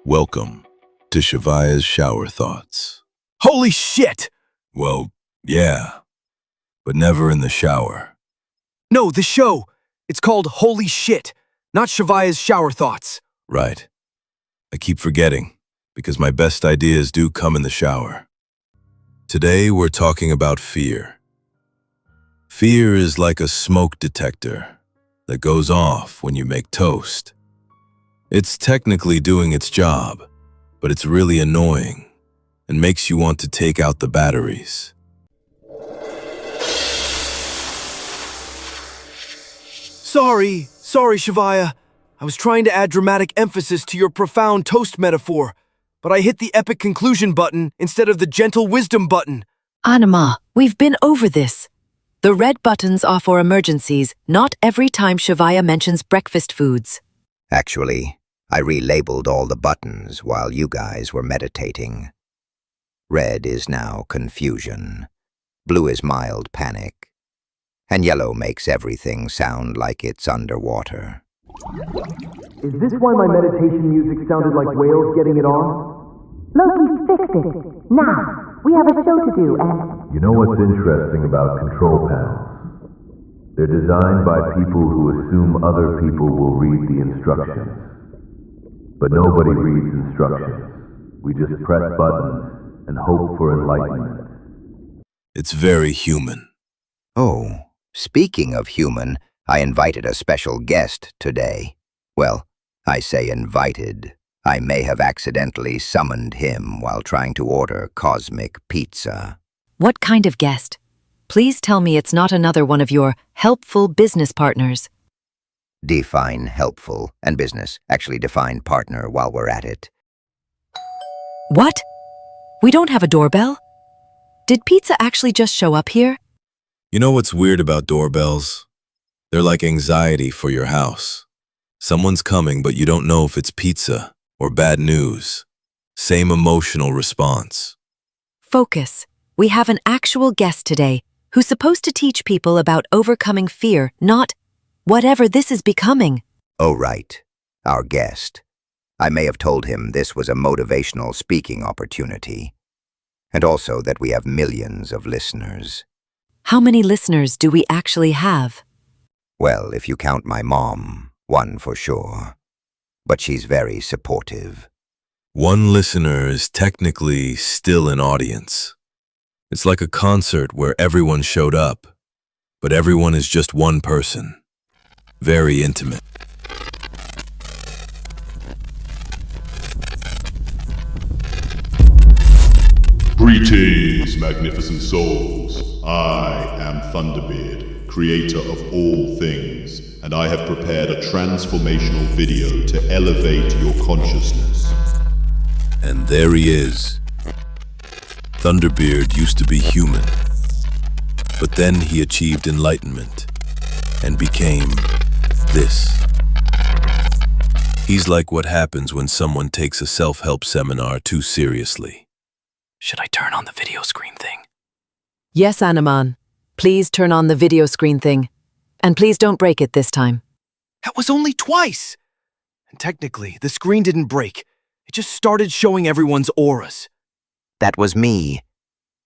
Welcome to Shivaya's Shower Thoughts. Holy shit! Well, yeah, but never in the shower. No, the show. It's called Holy Shit, not Shivaya's Shower Thoughts. Right. I keep forgetting, because my best ideas do come in the shower. Today we're talking about fear. Fear is like a smoke detector that goes off when you make toast. It's technically doing its job, but it's really annoying and makes you want to take out the batteries. Sorry, Shivaya. I was trying to add dramatic emphasis to your profound toast metaphor, but I hit the epic conclusion button instead of the gentle wisdom button. Anuman, we've been over this. The red buttons are for emergencies, not every time Shivaya mentions breakfast foods. Actually, I relabeled all the buttons while you guys were meditating. Red is now confusion, blue is mild panic, and yellow makes everything sound like it's underwater. Is this why my meditation music sounded like whales getting it on? Loki, fix it. Now, we have a show to do and... You know what's interesting about control panels? They're designed by people who assume other people will read the instructions. But nobody reads instructions. We just press buttons and hope for enlightenment. It's very human. Oh, speaking of human, I invited a special guest today. Well, I say invited. I may have accidentally summoned him while trying to order cosmic pizza. What kind of guest? Please tell me it's not another one of your helpful business partners. Define helpful and business. Actually define partner while we're at it. What? We don't have a doorbell? Did pizza actually just show up here? You know what's weird about doorbells? They're like anxiety for your house. Someone's coming, but you don't know if it's pizza or bad news. Same emotional response. Focus. We have an actual guest today who's supposed to teach people about overcoming fear, not whatever this is becoming. Oh, right. Our guest. I may have told him this was a motivational speaking opportunity. And also that we have millions of listeners. How many listeners do we actually have? Well, if you count my mom, one for sure. But she's very supportive. One listener is technically still an audience. It's like a concert where everyone showed up, but everyone is just one person. Very intimate. Greetings, magnificent souls. I am Thunderbeard, creator of all things, and I have prepared a transformational video to elevate your consciousness. And there he is. Thunderbeard used to be human, but then he achieved enlightenment and became this. He's like what happens when someone takes a self-help seminar too seriously. Should I turn on the video screen thing? Yes, Anuman. Please turn on the video screen thing. And please don't break it this time. That was only twice! And technically, the screen didn't break. It just started showing everyone's auras. That was me.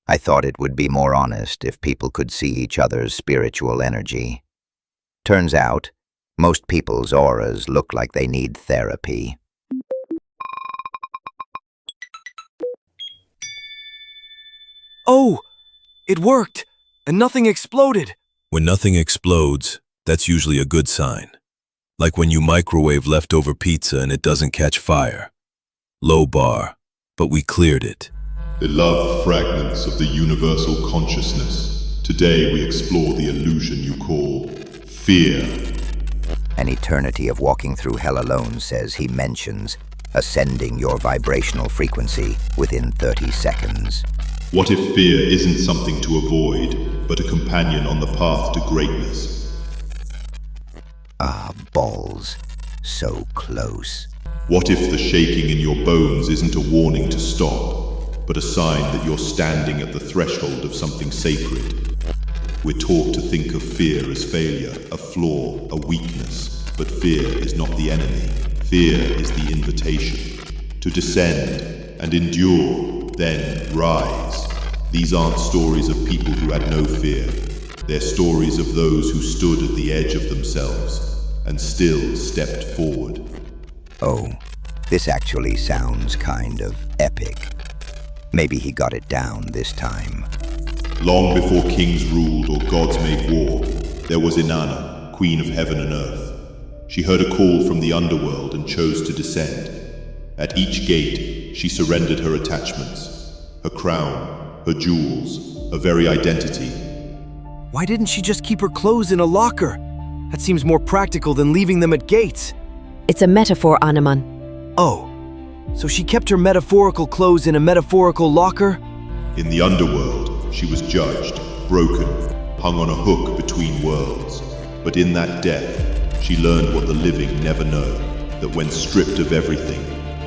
I thought it would be more honest if people could see each other's spiritual energy. Turns out, most people's auras look like they need therapy. Oh, it worked, and nothing exploded. When nothing explodes, that's usually a good sign. Like when you microwave leftover pizza and it doesn't catch fire. Low bar, but we cleared it. Beloved fragments of the universal consciousness, today we explore the illusion you call fear. An eternity of walking through hell alone says he mentions ascending your vibrational frequency within 30 seconds. What if fear isn't something to avoid, but a companion on the path to greatness? Ah, balls. So close. What if the shaking in your bones isn't a warning to stop, but a sign that you're standing at the threshold of something sacred? We're taught to think of fear as failure, a flaw, a weakness, but fear is not the enemy. Fear is the invitation. to descend and endure, then rise. These aren't stories of people who had no fear. They're stories of those who stood at the edge of themselves and still stepped forward. Oh, this actually sounds kind of epic. Maybe he got it down this time. Long before kings ruled or gods made war, there was Inanna, queen of heaven and earth. She heard a call from the underworld and chose to descend. At each gate, she surrendered her attachments, her crown, her jewels, her very identity. Why didn't she just keep her clothes in a locker? That seems more practical than leaving them at gates. It's a metaphor, Anuman. Oh, so she kept her metaphorical clothes in a metaphorical locker? In the underworld, she was judged, broken, hung on a hook between worlds. But in that death, she learned what the living never know, that when stripped of everything,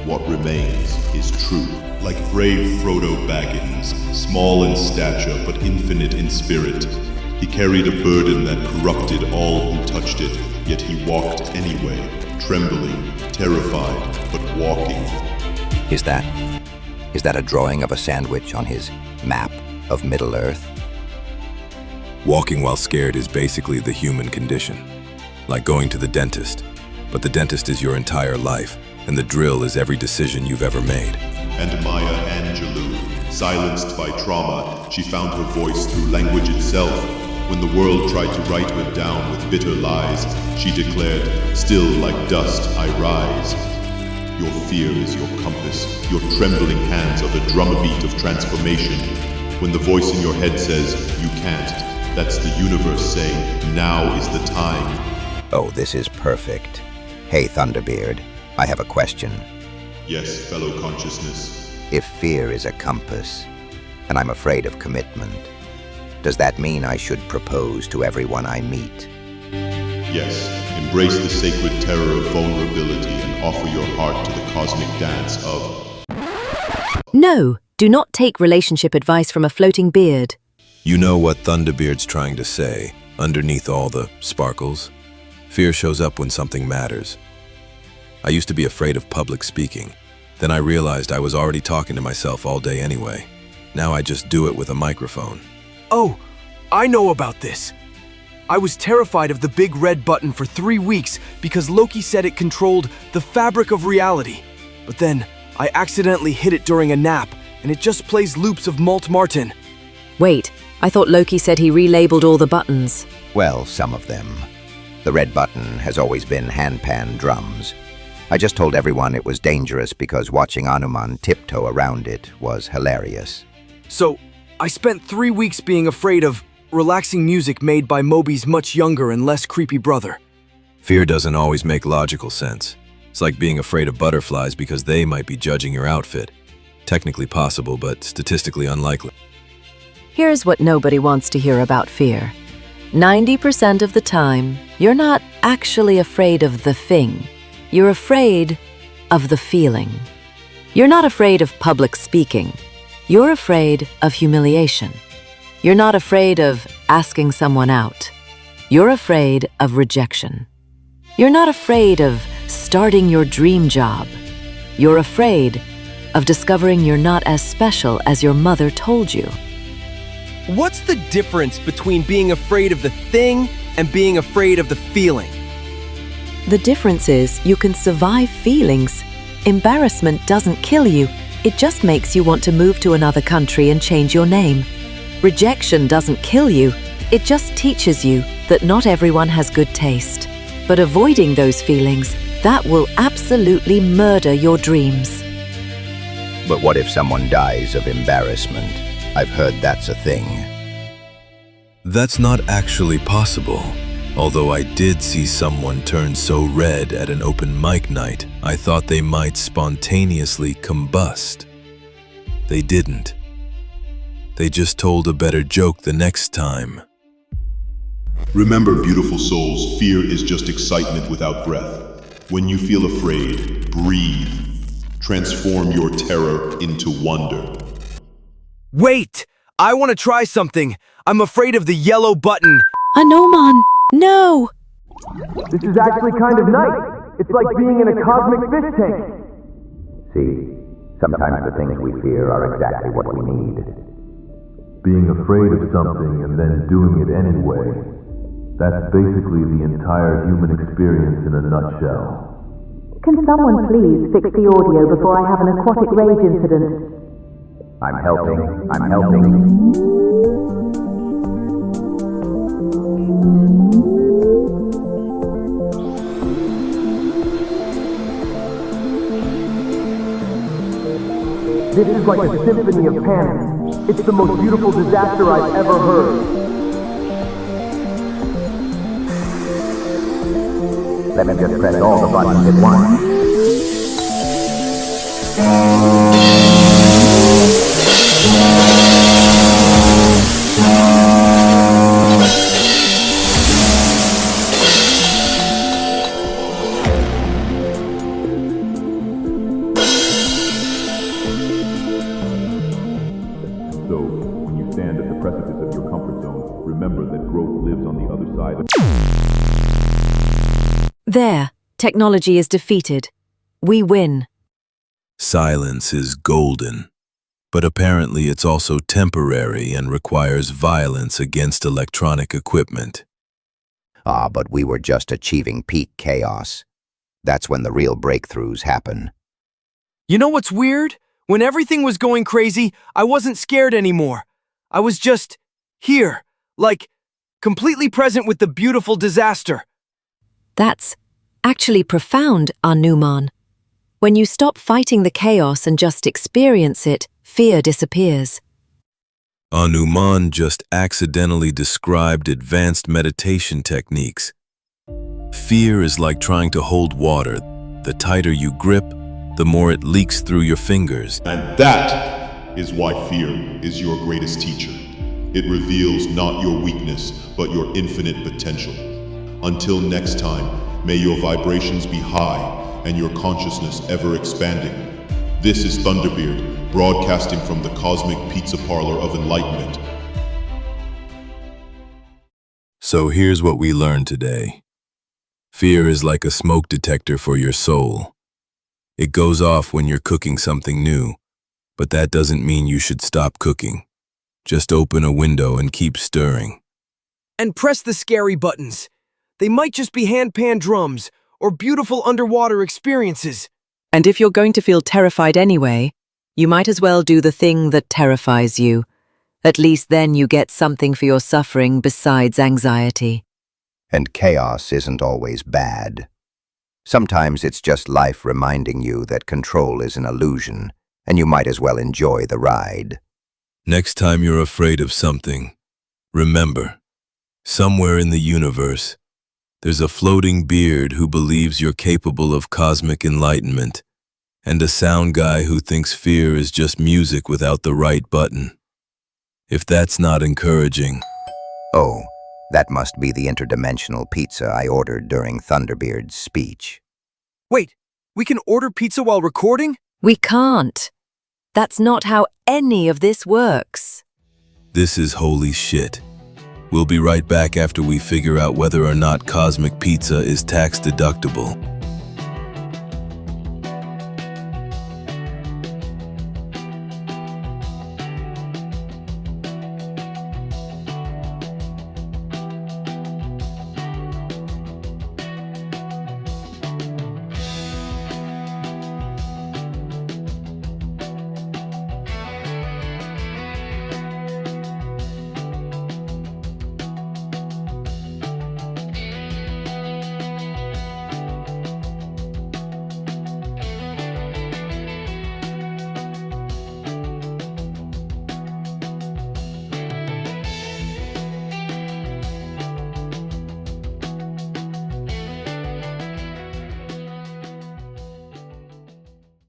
what remains is true. Like brave Frodo Baggins, small in stature but infinite in spirit, he carried a burden that corrupted all who touched it, yet he walked anyway, trembling, terrified, but walking. Is that a drawing of a sandwich on his map of Middle-earth? Walking while scared is basically the human condition. Like going to the dentist, but the dentist is your entire life, and the drill is every decision you've ever made. And Maya Angelou, silenced by trauma, she found her voice through language itself. When the world tried to write her down with bitter lies, she declared, "Still like dust I rise." Your fear is your compass. Your trembling hands are the drumbeat of transformation. When the voice in your head says, "You can't," that's the universe saying, "Now is the time." Oh, this is perfect. Hey, Thunderbeard, I have a question. Yes, fellow consciousness. If fear is a compass, and I'm afraid of commitment, does that mean I should propose to everyone I meet? Yes, embrace the sacred terror of vulnerability and offer your heart to the cosmic dance of... No, do not take relationship advice from a floating beard. You know what Thunderbeard's trying to say, underneath all the sparkles? Fear shows up when something matters. I used to be afraid of public speaking. Then I realized I was already talking to myself all day anyway. Now I just do it with a microphone. Oh, I know about this. I was terrified of the big red button for 3 weeks because Loki said it controlled the fabric of reality. But then I accidentally hit it during a nap, and it just plays loops of Malt Martin. Wait, I thought Loki said he relabeled all the buttons. Well, some of them. The red button has always been handpan drums. I just told everyone it was dangerous because watching Anuman tiptoe around it was hilarious. So, I spent 3 weeks being afraid of relaxing music made by Moby's much younger and less creepy brother. Fear doesn't always make logical sense. It's like being afraid of butterflies because they might be judging your outfit. Technically possible, but statistically unlikely. Here's what nobody wants to hear about fear. 90% of the time, you're not actually afraid of the thing. You're afraid of the feeling. You're not afraid of public speaking. You're afraid of humiliation. You're not afraid of asking someone out. You're afraid of rejection. You're not afraid of starting your dream job. You're afraid of discovering you're not as special as your mother told you. What's the difference between being afraid of the thing and being afraid of the feeling? The difference is you can survive feelings. Embarrassment doesn't kill you. It just makes you want to move to another country and change your name. Rejection doesn't kill you. It just teaches you that not everyone has good taste. But avoiding those feelings, that will absolutely murder your dreams. But what if someone dies of embarrassment? I've heard that's a thing. That's not actually possible. Although I did see someone turn so red at an open mic night, I thought they might spontaneously combust. They didn't. They just told a better joke the next time. Remember, beautiful souls, fear is just excitement without breath. When you feel afraid, breathe. Transform your terror into wonder. Wait! I want to try something. I'm afraid of the yellow button. Anuman, no! This is actually kind of nice. It's like being in a cosmic fish tank. See, sometimes the things we fear are exactly what we need. Being afraid of something and then doing it anyway, that's basically the entire human experience in a nutshell. Can someone please fix the audio before I have an aquatic rage incident? I'm helping. This is like a symphony of panic. It's the most beautiful disaster I've ever heard. Let me just press all the buttons at once. So, when you stand at the precipice of your comfort zone, remember that growth lives on the other side of... There, technology is defeated. We win. Silence is golden, but apparently it's also temporary and requires violence against electronic equipment. But we were just achieving peak chaos. That's when the real breakthroughs happen. You know what's weird? When everything was going crazy, I wasn't scared anymore. I was just here, like completely present with the beautiful disaster. That's actually profound, Anuman. When you stop fighting the chaos and just experience it, fear disappears. Anuman just accidentally described advanced meditation techniques. Fear is like trying to hold water. The tighter you grip, the more it leaks through your fingers. And that is why fear is your greatest teacher. It reveals not your weakness, but your infinite potential. Until next time, may your vibrations be high and your consciousness ever expanding. This is Thunderbeard, broadcasting from the cosmic pizza parlor of enlightenment. So here's what we learned today. Fear is like a smoke detector for your soul. It goes off when you're cooking something new, but that doesn't mean you should stop cooking. Just open a window and keep stirring. And press the scary buttons. They might just be handpan drums or beautiful underwater experiences. And if you're going to feel terrified anyway, you might as well do the thing that terrifies you. At least then you get something for your suffering besides anxiety. And chaos isn't always bad. Sometimes it's just life reminding you that control is an illusion, and you might as well enjoy the ride. Next time you're afraid of something, remember, somewhere in the universe, there's a floating beard who believes you're capable of cosmic enlightenment, and a sound guy who thinks fear is just music without the right button. If that's not encouraging... Oh, that must be the interdimensional pizza I ordered during Thunderbeard's speech. Wait, we can order pizza while recording? We can't. That's not how any of this works. This is holy shit. We'll be right back after we figure out whether or not cosmic pizza is tax deductible.